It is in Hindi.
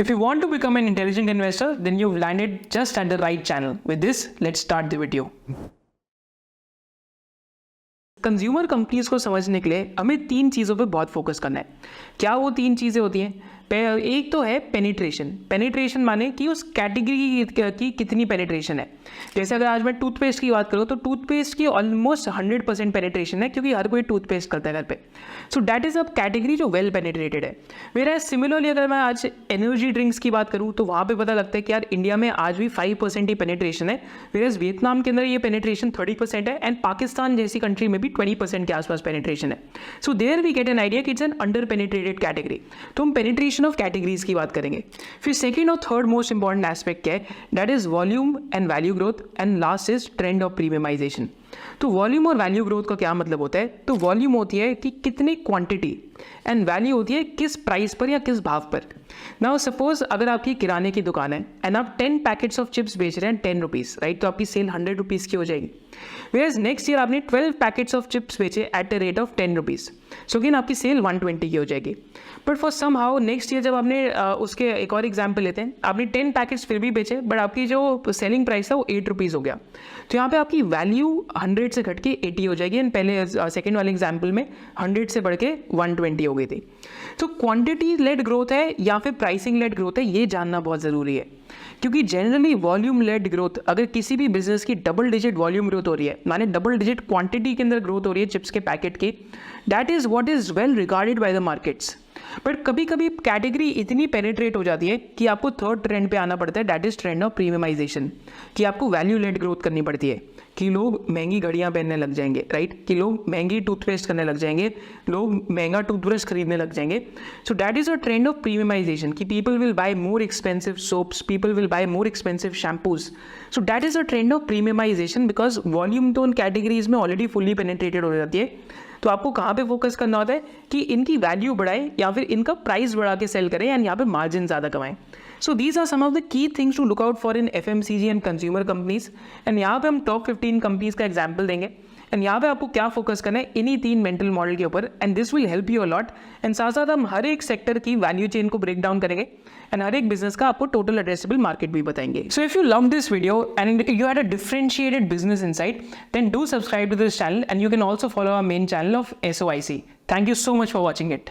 If you want to become an intelligent investor, then you've landed just at the right channel. With this, let's start the video. Consumer companies को समझने के लिए हमें तीन चीज़ों पे बहुत फोकस करना है. क्या वो तीन चीज़ें होती हैं? एक तो है पेनिट्रेशन माने कि उस कैटेगरी की कितनी पेनिट्रेशन है. जैसे अगर आज मैं टूथपेस्ट की बात करूँ तो टूथपेस्ट की ऑलमोस्ट 100% पेनिट्रेशन है, क्योंकि हर कोई टूथपेस्ट करता है घर पे. So that is a category जो वेल पेनिट्रेटेड है. मेरा सिमिलरली अगर मैं आज एनर्जी ड्रिंक्स की बात करूँ तो वहाँ पे पता लगता है कि यार इंडिया में आज भी 5% ही पेनिट्रेशन है, वेयरएज वियतनाम के अंदर ये पेनिट्रेशन 30% है, एंड पाकिस्तान जैसी कंट्री में भी 20% के आसपास पेनिट्रेशन है. So there we get an idea कि it's an under penetrated category. तो हम पेनिट्रेशन ऑफ कैटेगरीज की बात करेंगे. फिर सेकंड और थर्ड मोस्ट इंपॉर्टेंट एस्पेक्ट क्या है? That is volume and value growth, and last is trend of premiumisation. तो वॉल्यूम और वैल्यू ग्रोथ का क्या मतलब होता है? तो वॉल्यूम होती है कि कितनी क्वांटिटी, एंड वैल्यू होती है किस प्राइस पर या किस भाव पर. नाउ सपोज अगर आपकी किराने की दुकान है एंड आप 10 पैकेट्स ऑफ चिप्स बेच रहे हैं 10 रुपीज़, राइट, तो आपकी सेल 100 रुपीज़ की हो जाएगी. वेयरएज नेक्स्ट ईयर आपने 12 पैकेट्स ऑफ चिप्स बेचे at the rate of 10 rupees, so again आपकी सेल 120 की हो जाएगी. But for somehow next year जब आपने उसके एक और एग्जाम्पल लेते हैं, आपने 10 पैकेट्स फिर भी बेचे बट आपकी जो सेलिंग प्राइस था वो 8 रुपीज़ हो गया. तो यहाँ पे आपकी वैल्यू 100 से घट के 80 हो जाएगी, एंड पहले सेकेंड वाले एग्जाम्पल में 100 से बढ़ के 120 हो गई थी. तो क्वांटिटी लेड ग्रोथ है या फिर प्राइसिंग लेड ग्रोथ है, ये जानना बहुत ज़रूरी है, क्योंकि जनरली वॉल्यूम लेड ग्रोथ, अगर किसी भी बिजनेस की डबल डिजिट वॉल्यूम ग्रोथ हो रही है, माने डबल डिजिट क्वांटिटी के अंदर ग्रोथ हो रही है चिप्स के पैकेट की, that is what is well regarded by the markets. But कभी कभी कैटेगरी इतनी पेनिट्रेट हो जाती है कि आपको थर्ड ट्रेंड पे आना पड़ता है, that is trend of premiumisation, कि आपको वैल्यू लेड ग्रोथ करनी पड़ती है, कि लोग महंगी घड़ियाँ पहनने लग जाएंगे, राइट, कि लोग महंगी टूथपेस्ट करने लग जाएंगे, लोग महंगा टूथब्रश खरीदने लग जाएंगे. So that is a trend of premiumisation, कि people will buy more expensive soaps, people will buy more expensive shampoos. So that is a trend of premiumization, because volume तो उन कैटेगरीज में ऑलरेडी फुल्ली पेनिट्रेटेड हो जाती है. तो आपको कहाँ पे फोकस करना होता है कि इनकी वैल्यू बढ़ाएं या फिर इनका प्राइस बढ़ा के सेल करें, एंड यहाँ पे मार्जिन ज़्यादा कमाएं. So these are some of the key things to look out for in FMCG and consumer companies. And यहाँ पे हम टॉप 15 कंपनीज का एग्जाम्पल देंगे, एंड यहाँ पे आपको क्या फोकस करना है इन्हीं 3 मेंटल मॉडल के ऊपर, and this will help you a lot. And साथ साथ हम हर एक सेक्टर की वैल्यू चेन को ब्रेक डाउन करेंगे, एंड हर एक बिजनेस का आपको टोटल एड्रेसेबल मार्केट भी बताएंगे. So if you love this video and you had a differentiated business insight, then do subscribe to this channel, and you can also follow our main channel of SOIC. Thank you so much for watching it.